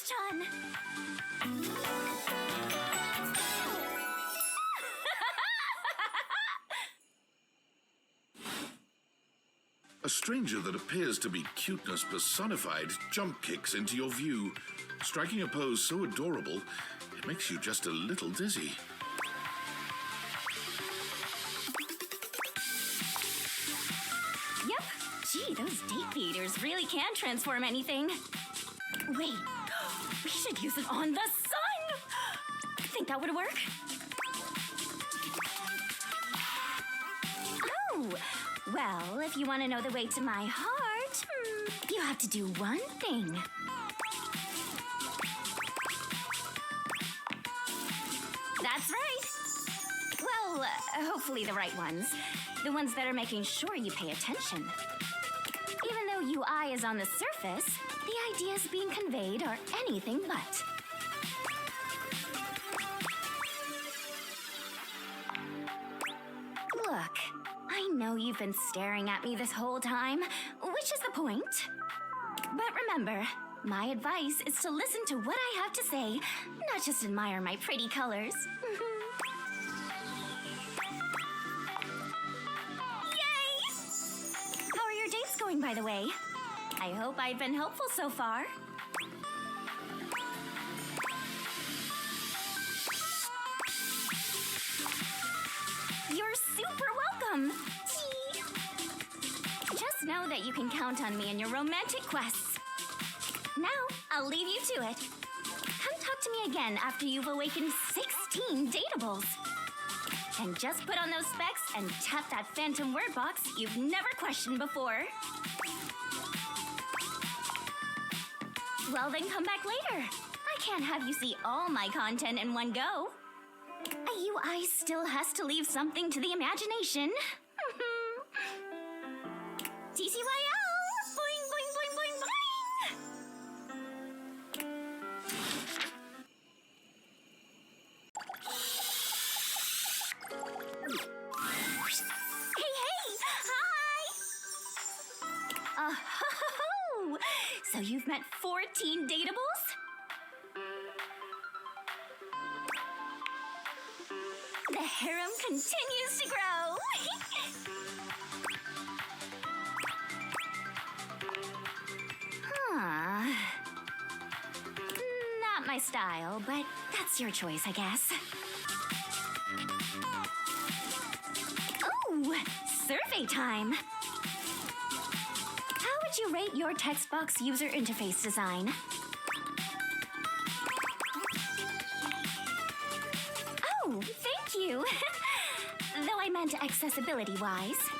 Textbox-chan! A stranger that appears to be cuteness personified jump kicks into your view, striking a pose so adorable, it makes you just a little dizzy. Yep. Gee, those date theaters really can transform anything. Wait, we should use it on the sun! Think that would work? Oh, well, if you want to know the way to my heart, you have to do one thing. That's right. Well, hopefully the right ones. The ones that are making sure you pay attention. Even though UI is on the surface, the ideas being conveyed are anything but. Look, I know you've been staring at me this whole time, which is the point. But remember, my advice is to listen to what I have to say, not just admire my pretty colors. Yay! How are your dates going, by the way? I hope I've been helpful so far. You're super welcome! Just know that you can count on me in your romantic quests. Now, I'll leave you to it. Come talk to me again after you've awakened 16 dateables. And just put on those specs and tap that phantom word box you've never questioned before. Well, then come back later. I can't have you see all my content in one go. A UI still has to leave something to the imagination. TCYL! Boing, boing, boing, boing, boing! Hey, hey! Hi! Oh, so you've met 14 dateables? The harem continues to grow. Not my style, but that's your choice, I guess. Oh, survey time. How would you rate your Textbox user interface design? Oh, thank you. Though I meant accessibility-wise.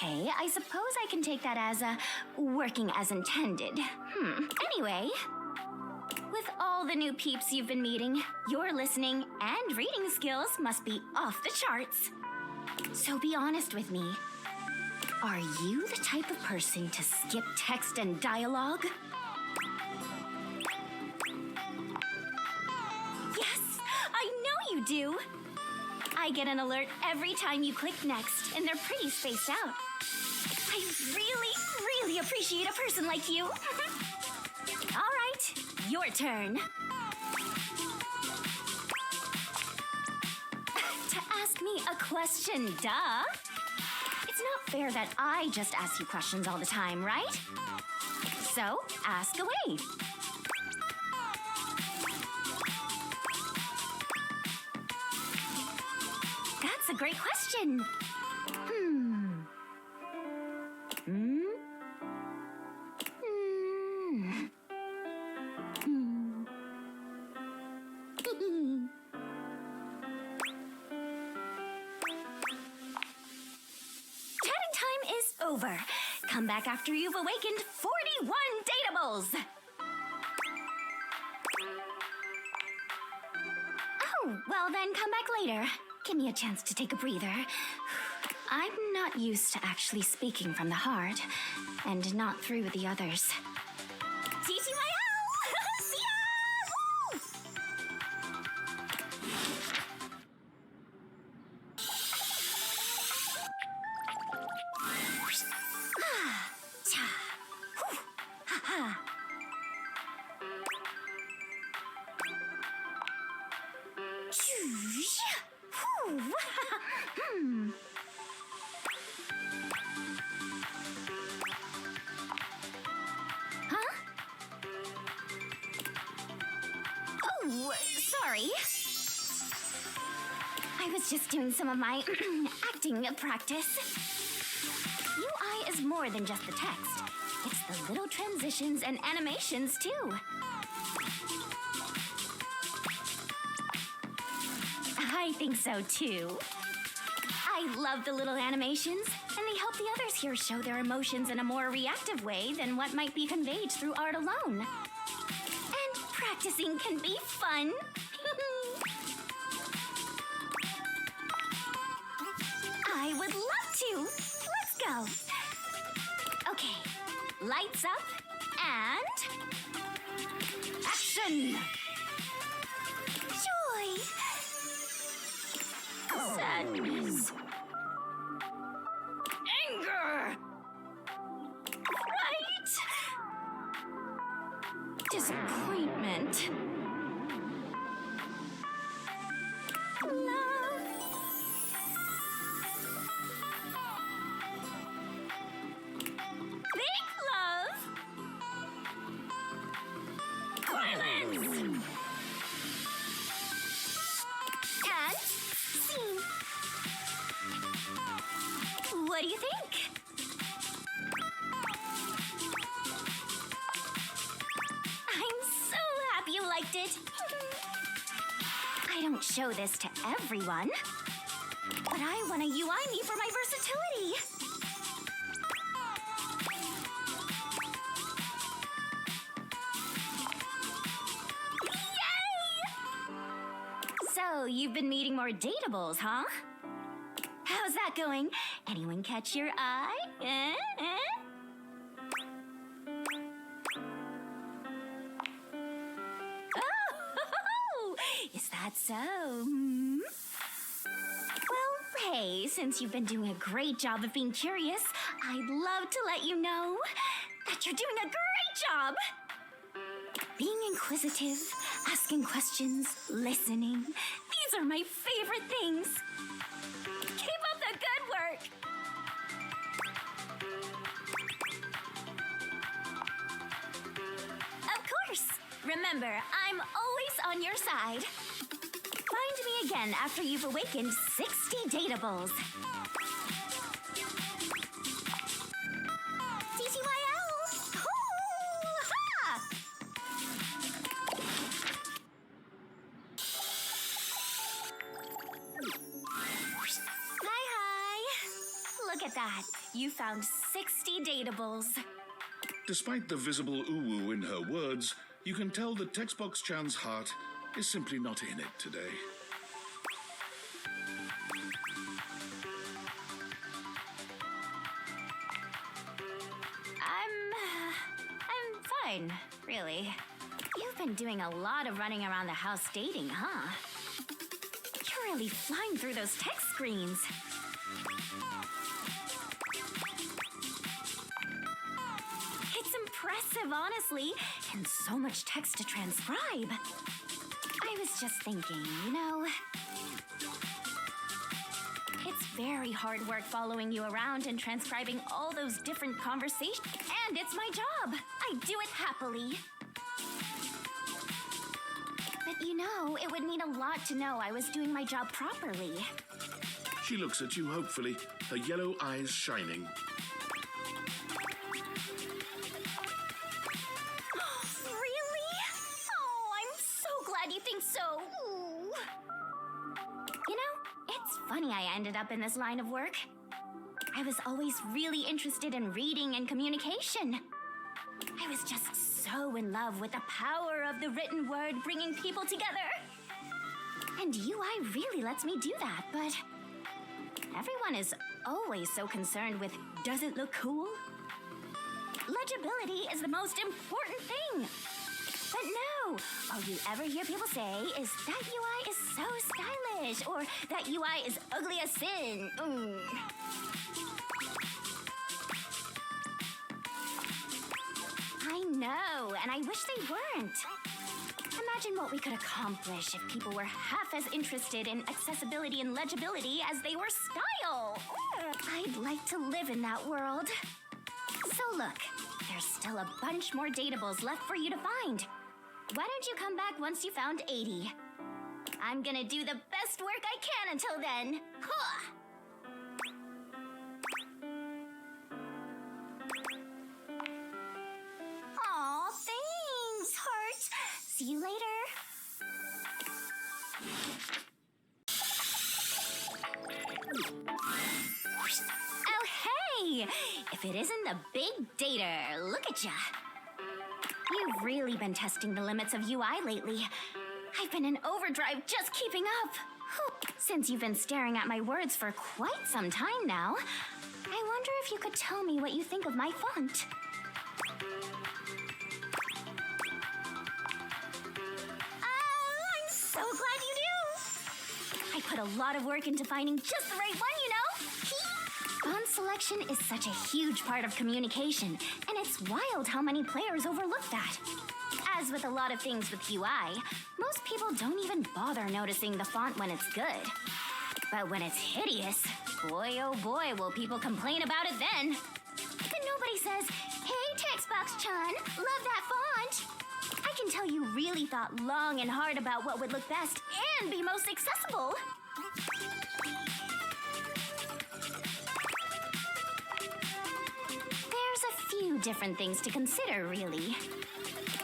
Okay, I suppose I can take that as working as intended. Anyway, with all the new peeps you've been meeting, your listening and reading skills must be off the charts. So be honest with me. Are you the type of person to skip text and dialogue? Yes, I know you do. I get an alert every time you click next, and they're pretty spaced out. I really, really appreciate a person like you. All right, your turn. To ask me a question, duh. It's not fair that I just ask you questions all the time, right? So, ask away. That's a great question. Chatting time is over. Come back after you've awakened 41 dateables. Oh, well then come back later. Give me a chance to take a breather. I'm not used to actually speaking from the heart, and not through the others. TTYL! See ya! Huh? Oh, sorry. I was just doing some of my acting practice. UI is more than just the text. It's the little transitions and animations, too. I think so, too. I love the little animations, and they help the others here show their emotions in a more reactive way than what might be conveyed through art alone. And practicing can be fun. I would love to. Let's go. Okay, lights up and action. Joy. Sadness. Anger. Fright. Disappointment. Love. Big love. Violence. And scene. What do you think? I'm so happy you liked it. I don't show this to everyone, but I want a UI me for my versatility. Yay! So, you've been meeting more dateables, huh? How's that going? Anyone catch your eye? Oh, is that so? Well, hey, since you've been doing a great job of being curious, I'd love to let you know that you're doing a great job. Being inquisitive, asking questions, listening, these are my favorite things. Keep up the good work. Of course. Remember, I'm always on your side. Find me again after you've awakened 60 dateables. TTYL! Hoo-ha! Hi. Look at that. You found 60 dateables. Despite the visible ooh-woo in her words, you can tell that Textbox-chan's heart is simply not in it today. I'm fine, really. You've been doing a lot of running around the house dating, huh? You're really flying through those text screens. It's impressive, honestly, and so much text to transcribe. I was just thinking, it's very hard work following you around and transcribing all those different conversations. And it's my job. I do it happily. But it would mean a lot to know I was doing my job properly. She looks at you hopefully, her yellow eyes shining. Really? Oh, I'm so glad you think so. Ooh. It's funny I ended up in this line of work. I was always really interested in reading and communication. I was just so in love with the power of the written word bringing people together. And UI really lets me do that, but everyone is always so concerned with, does it look cool? Legibility is the most important thing. But no, all you ever hear people say is that UI is so stylish, or that UI is ugly as sin. I know, and I wish they weren't. Imagine what we could accomplish if people were half as interested in accessibility and legibility as they were style. I'd like to live in that world. So look, there's still a bunch more dateables left for you to find. Why don't you come back once you found 80? I'm gonna do the best work I can until then. Huh. Aw, thanks, heart. See you later. Oh, hey! If it isn't the big dater, look at ya. You've really been testing the limits of UI lately. I've been in overdrive just keeping up. Since you've been staring at my words for quite some time now, I wonder if you could tell me what you think of my font. I'm so glad you do. I put a lot of work into finding just the right one, you know? Font selection is such a huge part of communication, and it's wild how many players overlook that. As with a lot of things with UI, most people don't even bother noticing the font when it's good. But when it's hideous, boy oh boy will people complain about it then. But nobody says, hey Textbox-chan, love that font. I can tell you really thought long and hard about what would look best and be most accessible. There's a few different things to consider, really.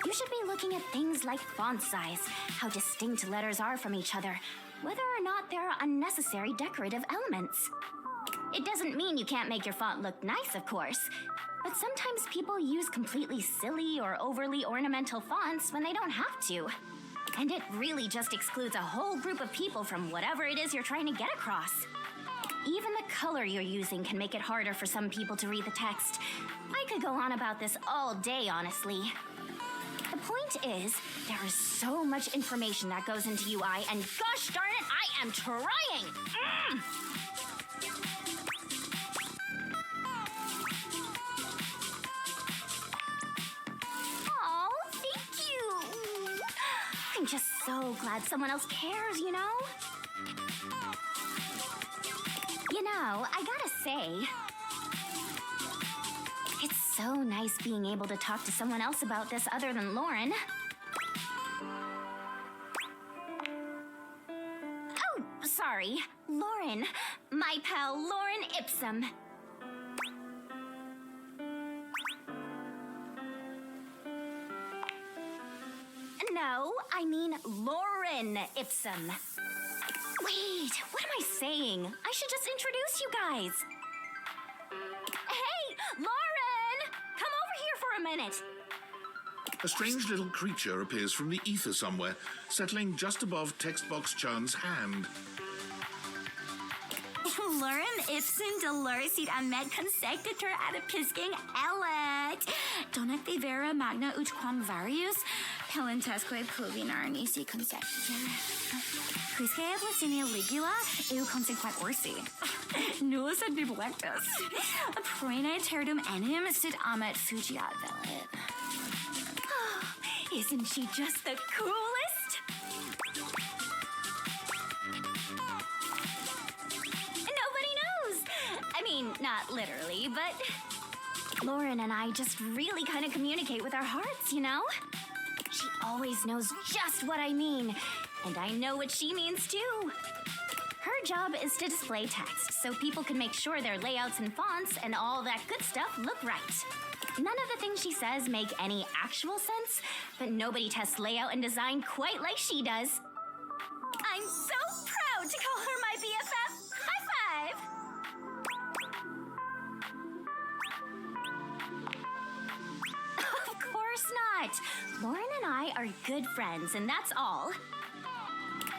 You should be looking at things like font size, how distinct letters are from each other, whether or not there are unnecessary decorative elements. It doesn't mean you can't make your font look nice, of course, but sometimes people use completely silly or overly ornamental fonts when they don't have to. And it really just excludes a whole group of people from whatever it is you're trying to get across. Even the color you're using can make it harder for some people to read the text. I could go on about this all day, honestly. The point is, there is so much information that goes into UI, and gosh darn it, I am trying! Aw, thank you! I'm just so glad someone else cares, you know? You know, I gotta say, it's so nice being able to talk to someone else about this other than Lauren. Oh, sorry. Lauren. My pal Lauren Ipsum. No, I mean Lauren Ipsum. Wait, what am I saying? I should just introduce you guys. Hey, Lauren! Come over here for a minute. A strange little creature appears from the ether somewhere, settling just above Textbox-chan's hand. Lauren Ipsum Dolores ad med consector ad episking elet. Donec vera magna ut quam varius, pelentesque pluvinar nisi consector. Quisque ad licinia ligula, eu consequent orsi. Nullus ad biblectus. Proine terdum enim sit amet fugiat velit. Isn't she just the coolest? Nobody knows. I mean, not literally, but Lauren and I just really kind of communicate with our hearts, you know? She always knows just what I mean, and I know what she means too. Her job is to display text so people can make sure their layouts and fonts and all that good stuff look right. None of the things she says make any actual sense, but nobody tests layout and design quite like she does. I'm so proud to call her my BFF. High five! Of course not. Lauren and I are good friends, and that's all.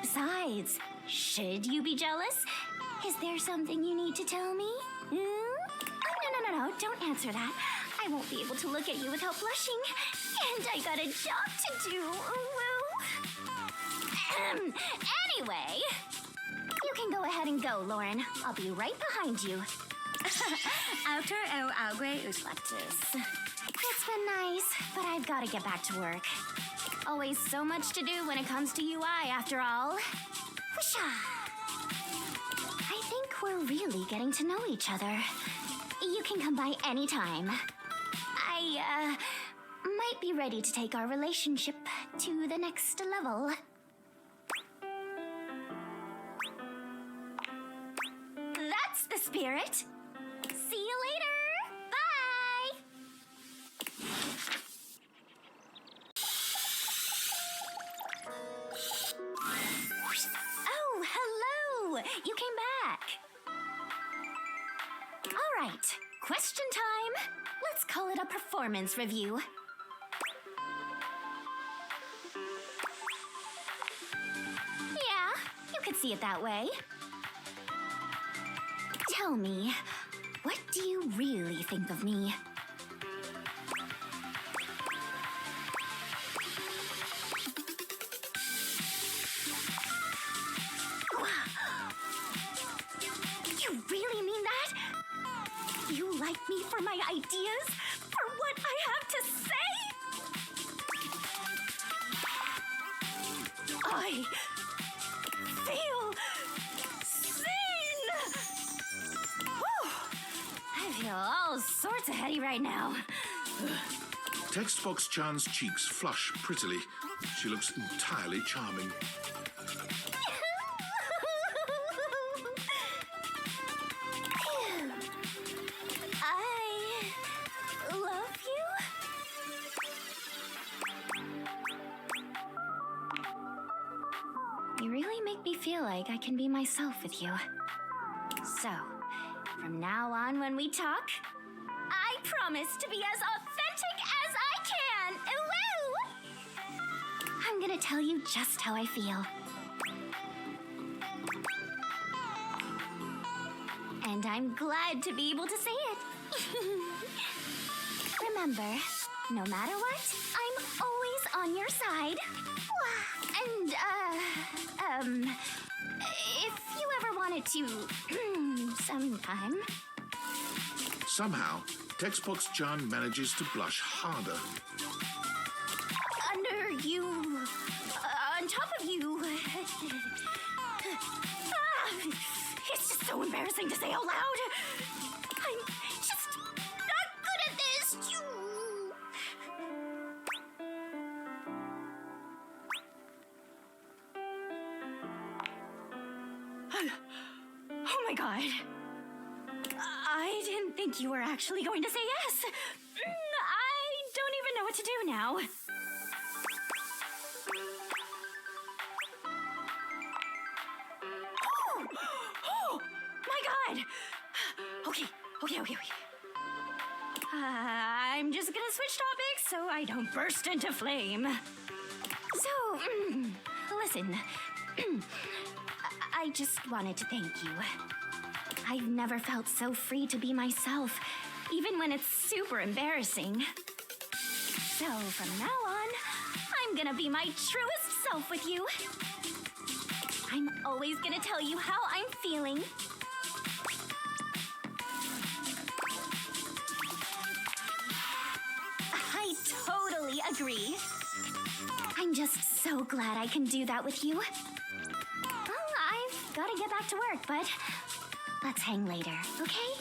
Besides, should you be jealous? Is there something you need to tell me? Oh, no, don't answer that. I won't be able to look at you without blushing. And I got a job to do. Anyway, you can go ahead and go, Lauren. I'll be right behind you. Autor o augue ut lectus. It's been nice, but I've got to get back to work. Always so much to do when it comes to UI, after all. Whoosha! I think we're really getting to know each other. You can come by anytime. I, might be ready to take our relationship to the next level. That's the spirit. See you later. Bye. Oh, hello. You came back. All right. Question time. Let's call it a performance review. Yeah, you could see it that way. Tell me, what do you really think of me? You really mean that? You like me for my ideas? For what I have to say? I feel seen! Whew. I feel all sorts of heady right now. Textbox-chan's cheeks flush prettily. She looks entirely charming. I love you. You really make me feel like I can be myself with you. So, from now on when we talk, I promise to be as authentic as I can. Woo! I'm gonna tell you just how I feel. And I'm glad to be able to say it. Remember, no matter what, I'm always on your side. And, if you ever wanted to, sometime. Somehow, Textbox-chan manages to blush harder. Under you, on top of you. It's just so embarrassing to say out loud. I'm just not good at this. Oh my god. I didn't think you were actually going to say yes. I don't even know what to do now. Oh my god! Okay. I'm just gonna switch topics so I don't burst into flame. So, listen. I just wanted to thank you. I've never felt so free to be myself, even when it's super embarrassing. So, from now on, I'm gonna be my truest self with you. I'm always gonna tell you how I'm feeling. I totally agree. I'm just so glad I can do that with you. Well, I've gotta get back to work, but let's hang later, okay?